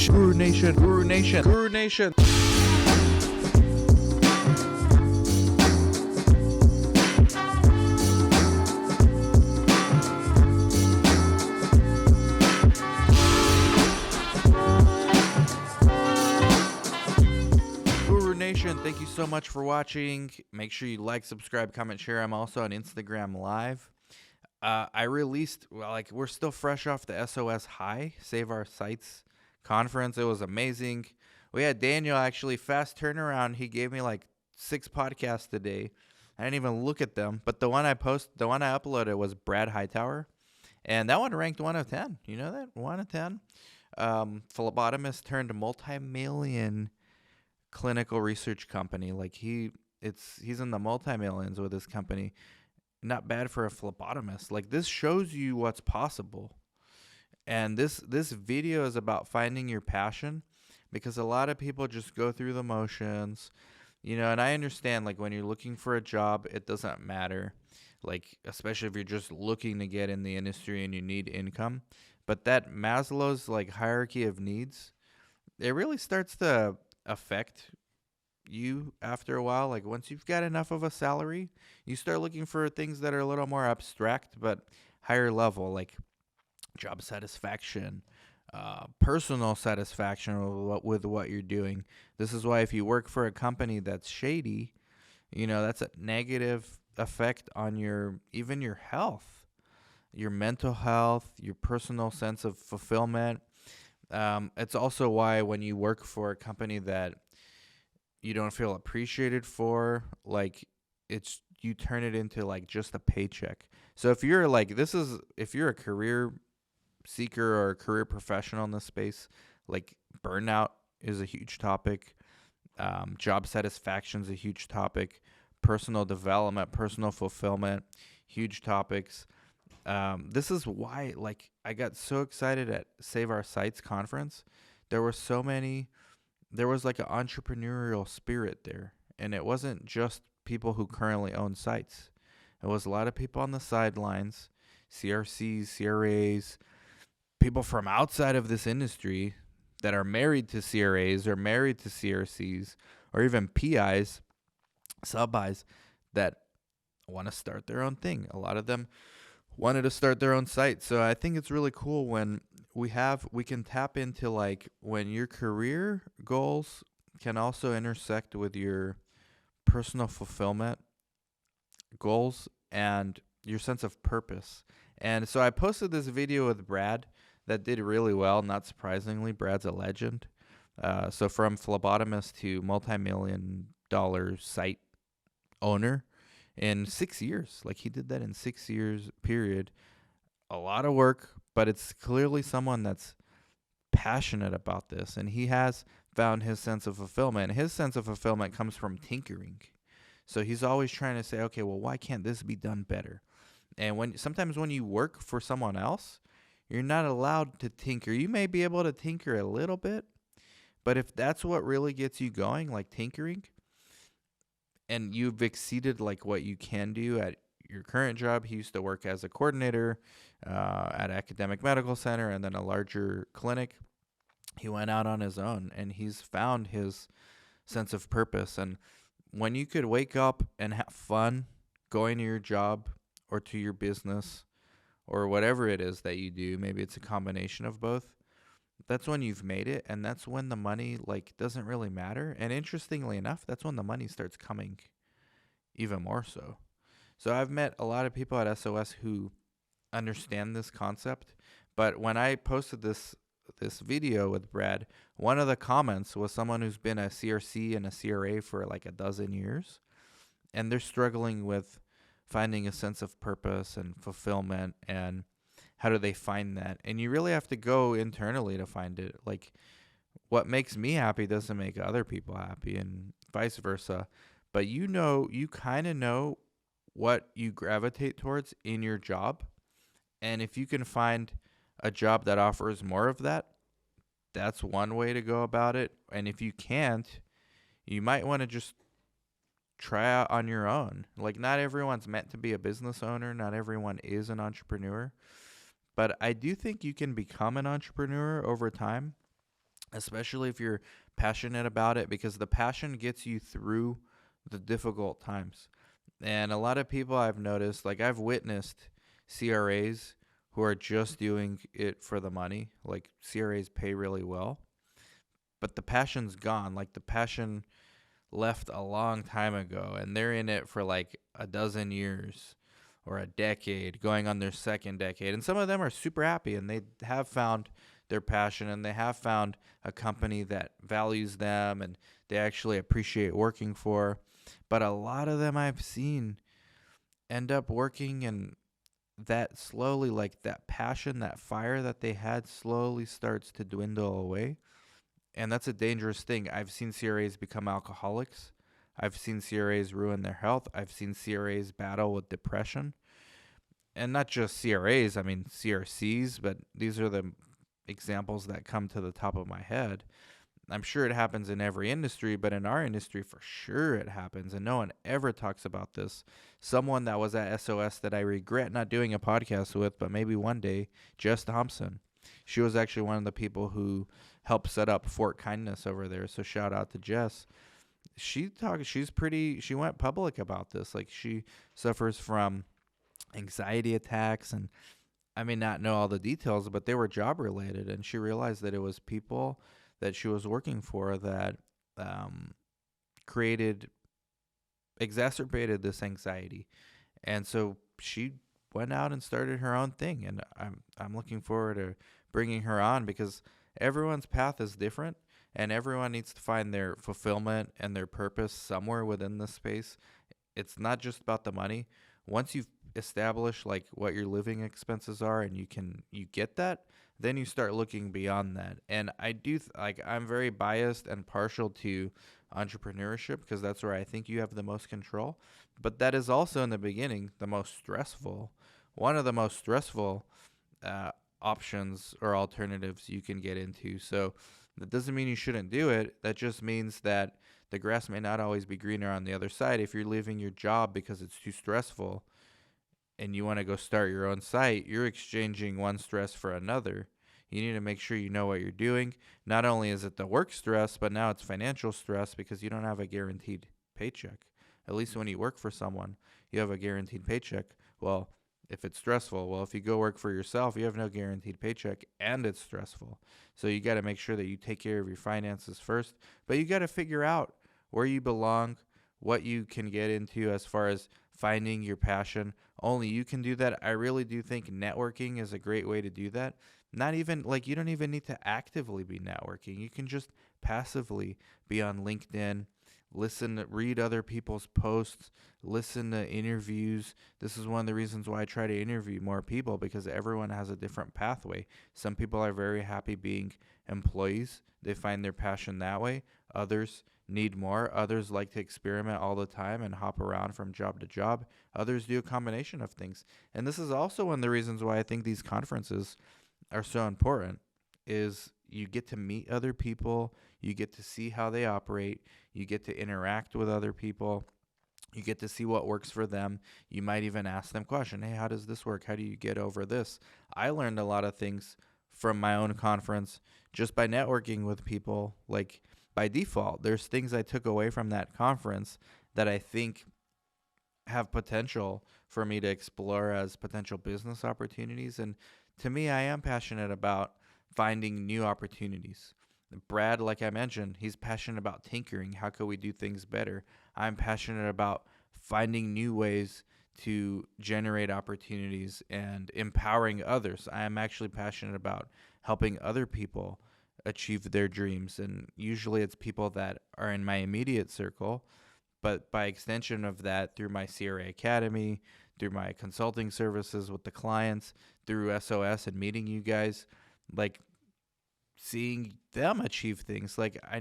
Nation, Guru Nation, Guru Nation, Guru Nation. Guru Nation, thank you so much for watching. Make sure you like, subscribe, comment, share. I'm also on Instagram Live. I released, we're still fresh off the SOS High, Save Our Sites conference. It was amazing. We had Daniel actually fast turnaround. He gave me like 6 podcasts a day. I didn't even look at them, but the one I uploaded was Brad Hightower, and that one ranked 1 of 10. You know that? 1 of 10. Phlebotomist turned multi-million clinical research company. Like he's in the multi-millions with his company. Not bad for a phlebotomist. Like, this shows you what's possible. And this video is about finding your passion, because a lot of people just go through the motions, and I understand, like, when you're looking for a job, it doesn't matter, like, especially if you're just looking to get in the industry and you need income. But that Maslow's, like, hierarchy of needs, it really starts to affect you after a while. Like, once you've got enough of a salary, you start looking for things that are a little more abstract but higher level, like job satisfaction, personal satisfaction with what you're doing. This is why if you work for a company that's shady, that's a negative effect on your health, your mental health, your personal sense of fulfillment. It's also why when you work for a company that you don't feel appreciated for, like, you turn it into like just a paycheck. So if you're a career seeker or a career professional in this space, like, burnout is a huge topic. Job satisfaction is a huge topic. Personal development, personal fulfillment, huge topics. This is why, like, I got so excited at Save Our Sites conference. There was like an entrepreneurial spirit there. And it wasn't just people who currently own sites. It was a lot of people on the sidelines, CRCs, CRAs, people from outside of this industry that are married to CRAs or married to CRCs, or even PIs, sub-Is, that want to start their own thing. A lot of them wanted to start their own site. So I think it's really cool when we can tap into, like, when your career goals can also intersect with your personal fulfillment goals and your sense of purpose. And so I posted this video with Brad that did really well. Not surprisingly, Brad's a legend. So from phlebotomist to multi-million-dollar site owner in 6 years. Like, he did that in 6 years period. A lot of work, but it's clearly someone that's passionate about this, and he has found his sense of fulfillment. His sense of fulfillment comes from tinkering. So he's always trying to say, okay, well, why can't this be done better? And sometimes when you work for someone else, you're not allowed to tinker. You may be able to tinker a little bit, but if that's what really gets you going, like tinkering, and you've exceeded like what you can do at your current job. He used to work as a coordinator at academic medical center and then a larger clinic. He went out on his own, and he's found his sense of purpose. And when you could wake up and have fun going to your job or to your business or whatever it is that you do, maybe it's a combination of both, that's when you've made it. And that's when the money, like, doesn't really matter. And interestingly enough, that's when the money starts coming even more so. So I've met a lot of people at SOS who understand this concept. But when I posted this video with Brad, one of the comments was someone who's been a CRC and a CRA for like a dozen years, and they're struggling with finding a sense of purpose and fulfillment, and how do they find that? And you really have to go internally to find it. Like, what makes me happy doesn't make other people happy, and vice versa. But you kind of know what you gravitate towards in your job. And if you can find a job that offers more of that, that's one way to go about it. And if you can't, you might want to just try out on your own. Like, not everyone's meant to be a business owner. Not everyone is an entrepreneur. But I do think you can become an entrepreneur over time. especially if you're passionate about it, because the passion gets you through the difficult times. And a lot of people I've noticed, like I've witnessed CRAs who are just doing it for the money. Like CRAs pay really well, but the passion's gone. Like the passion left a long time ago, and they're in it for like a dozen years or a decade, going on their second decade. And some of them are super happy and they have found their passion and they have found a company that values them and they actually appreciate working for. But a lot of them I've seen end up working, and that slowly, like that passion, that fire that they had slowly starts to dwindle away. And that's a dangerous thing. I've seen CRAs become alcoholics. I've seen CRAs ruin their health. I've seen CRAs battle with depression. And not just CRAs, I mean CRCs, but these are the examples that come to the top of my head. I'm sure it happens in every industry, but in our industry, for sure it happens. And no one ever talks about this. Someone that was at SOS that I regret not doing a podcast with, but maybe one day, Jess Thompson. She was actually one of the people who helped set up Fort Kindness over there. So shout out to Jess. She went public about this. Like she suffers from anxiety attacks, and I may not know all the details, but they were job related. And she realized that it was people that she was working for that um, created, exacerbated this anxiety. And so she went out and started her own thing. And I'm looking forward to bringing her on, because everyone's path is different and everyone needs to find their fulfillment and their purpose somewhere within this space. It's not just about the money. Once you've established like what your living expenses are and you get that, then you start looking beyond that. And I do like I'm very biased and partial to entrepreneurship because that's where I think you have the most control. But that is also in the beginning the most stressful. One of the most stressful uh, options or alternatives you can get into. So that doesn't mean you shouldn't do it. That just means that the grass may not always be greener on the other side. If you're leaving your job because it's too stressful and you want to go start your own site, you're exchanging one stress for another. You need to make sure you know what you're doing. Not only is it the work stress, but now it's financial stress because you don't have a guaranteed paycheck. At least when you work for someone, you have a guaranteed paycheck. Well, if it's stressful, well, if you go work for yourself, you have no guaranteed paycheck and it's stressful. So you got to make sure that you take care of your finances first, but you got to figure out where you belong, what you can get into as far as finding your passion. Only you can do that. I really do think networking is a great way to do that. Not even like you don't even need to actively be networking. You can just passively be on LinkedIn, listen, read other people's posts, listen to interviews. This is one of the reasons why I try to interview more people, because everyone has a different pathway. Some people are very happy being employees. They find their passion that way. Others need more. Others like to experiment all the time and hop around from job to job. Others do a combination of things. And this is also one of the reasons why I think these conferences are so important, is you get to meet other people, you get to see how they operate, you get to interact with other people, you get to see what works for them. You might even ask them question, hey, how does this work? How do you get over this? I learned a lot of things from my own conference just by networking with people. Like by default, there's things I took away from that conference that I think have potential for me to explore as potential business opportunities. And to me, I am passionate about finding new opportunities. Brad, like I mentioned, he's passionate about tinkering. How can we do things better? I'm passionate about finding new ways to generate opportunities and empowering others. I am actually passionate about helping other people achieve their dreams. And usually it's people that are in my immediate circle, but by extension of that, through my CRA Academy, through my consulting services with the clients, through SOS and meeting you guys, like seeing them achieve things. Like I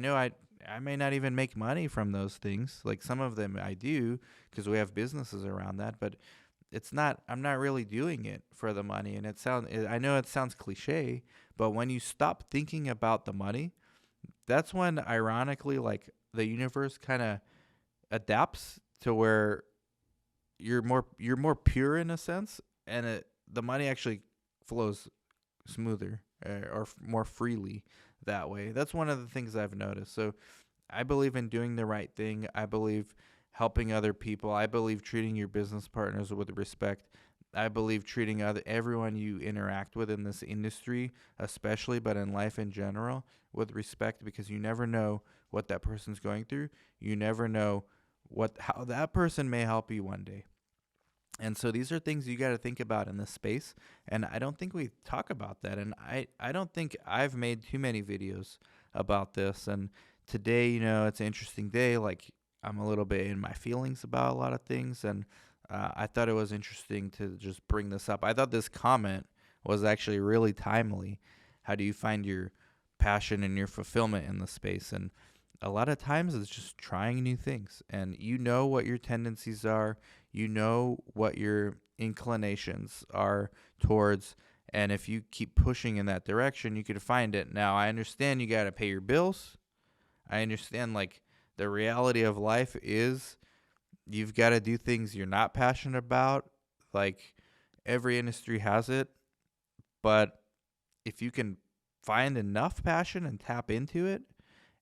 may not even make money from those things. Like some of them I do because we have businesses around that, but I'm not really doing it for the money. And I know it sounds cliche, but when you stop thinking about the money, that's when ironically like the universe kind of adapts to where you're more pure in a sense, and the money actually flows smoother or more freely that way. That's one of the things I've noticed. So I believe in doing the right thing. I believe helping other people. I believe treating your business partners with respect. I believe treating everyone you interact with in this industry, especially, but in life in general, with respect, because you never know what that person's going through. You never know how that person may help you one day. And so these are things you got to think about in this space. And I don't think we talk about that. And I don't think I've made too many videos about this. And today, it's an interesting day. Like, I'm a little bit in my feelings about a lot of things. And I thought it was interesting to just bring this up. I thought this comment was actually really timely. How do you find your passion and your fulfillment in the space? And a lot of times it's just trying new things. And you know what your tendencies are. You know what your inclinations are towards, and if you keep pushing in that direction, you could find it. Now, I understand you got to pay your bills. I understand, like, the reality of life is you've got to do things you're not passionate about. Like, every industry has it, but if you can find enough passion and tap into it,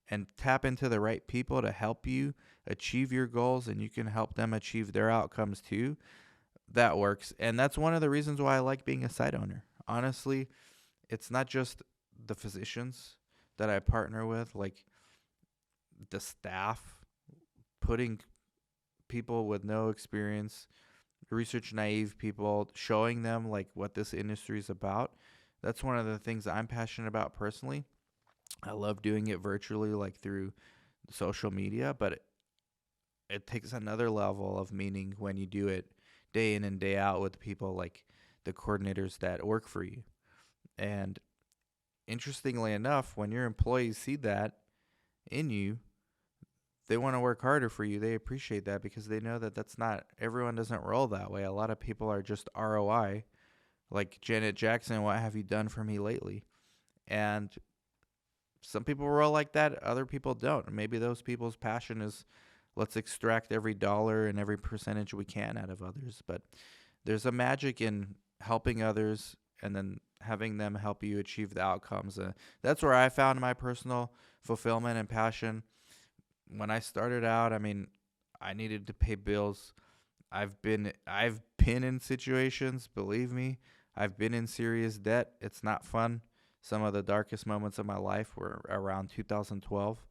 and tap into the right people to help you achieve your goals, and you can help them achieve their outcomes too, that works. And that's one of the reasons why I like being a site owner. Honestly, it's not just the physicians that I partner with, like the staff, putting people with no experience, research naive people, showing them like what this industry is about. That's one of the things I'm passionate about personally. I love doing it virtually, like through social media, but it takes another level of meaning when you do it day in and day out with people like the coordinators that work for you. And interestingly enough, when your employees see that in you, they want to work harder for you. They appreciate that because they know that everyone doesn't roll that way. A lot of people are just ROI, like Janet Jackson, what have you done for me lately? And some people roll like that, other people don't. Maybe those people's passion is, let's extract every dollar and every percentage we can out of others. But there's a magic in helping others and then having them help you achieve the outcomes. That's where I found my personal fulfillment and passion. When I started out, I needed to pay bills. I've been in situations, believe me, I've been in serious debt. It's not fun. Some of the darkest moments of my life were around 2012.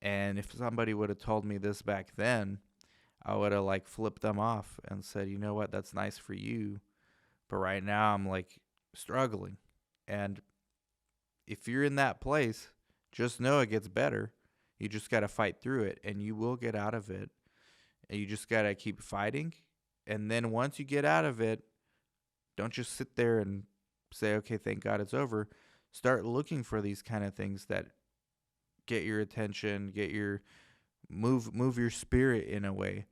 And if somebody would have told me this back then, I would have flipped them off and said, you know what, that's nice for you. But right now I'm struggling. And if you're in that place, just know it gets better. You just got to fight through it and you will get out of it. And you just got to keep fighting. And then once you get out of it, don't just sit there and say, okay, thank God it's over. Start looking for these kind of things that get your attention, get your move your spirit in a way.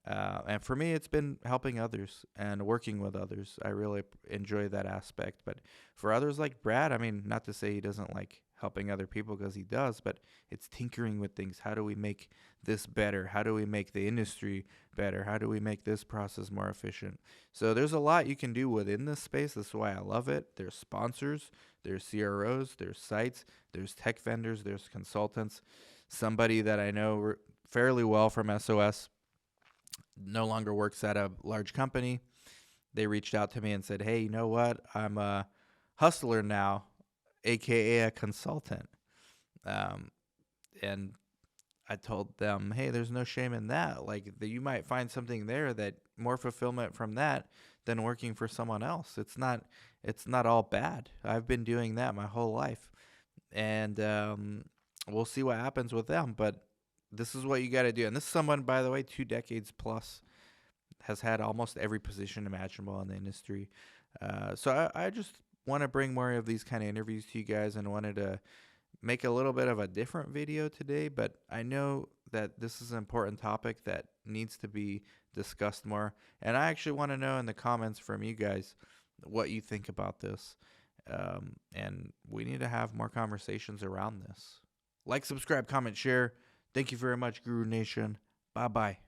And for me, it's been helping others and working with others. I really enjoy that aspect. But for others like Brad, not to say he doesn't like helping other people, because he does, but it's tinkering with things. How do we make this better? How do we make the industry better? How do we make this process more efficient? So there's a lot you can do within this space. That's why I love it. There's sponsors, there's CROs, there's sites, there's tech vendors, there's consultants. Somebody that I know fairly well from SOS no longer works at a large company. They reached out to me and said, hey, you know what? I'm a hustler now, aka a consultant. And I told them, hey, there's no shame in that. You might find something there that more fulfillment from that than working for someone else. It's not all bad. I've been doing that my whole life. And we'll see what happens with them. But this is what you got to do. And this is someone, by the way, 2 decades plus, has had almost every position imaginable in the industry. So I just want to bring more of these kind of interviews to you guys, and wanted to make a little bit of a different video today. But I know that this is an important topic that needs to be discussed more. And I actually want to know in the comments from you guys what you think about this. And we need to have more conversations around this. Like, subscribe, comment, share. Thank you very much, Guru Nation. Bye-bye.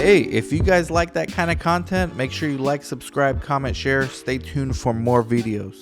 hey, if you guys like that kind of content, make sure you like, subscribe, comment, share. Stay tuned for more videos.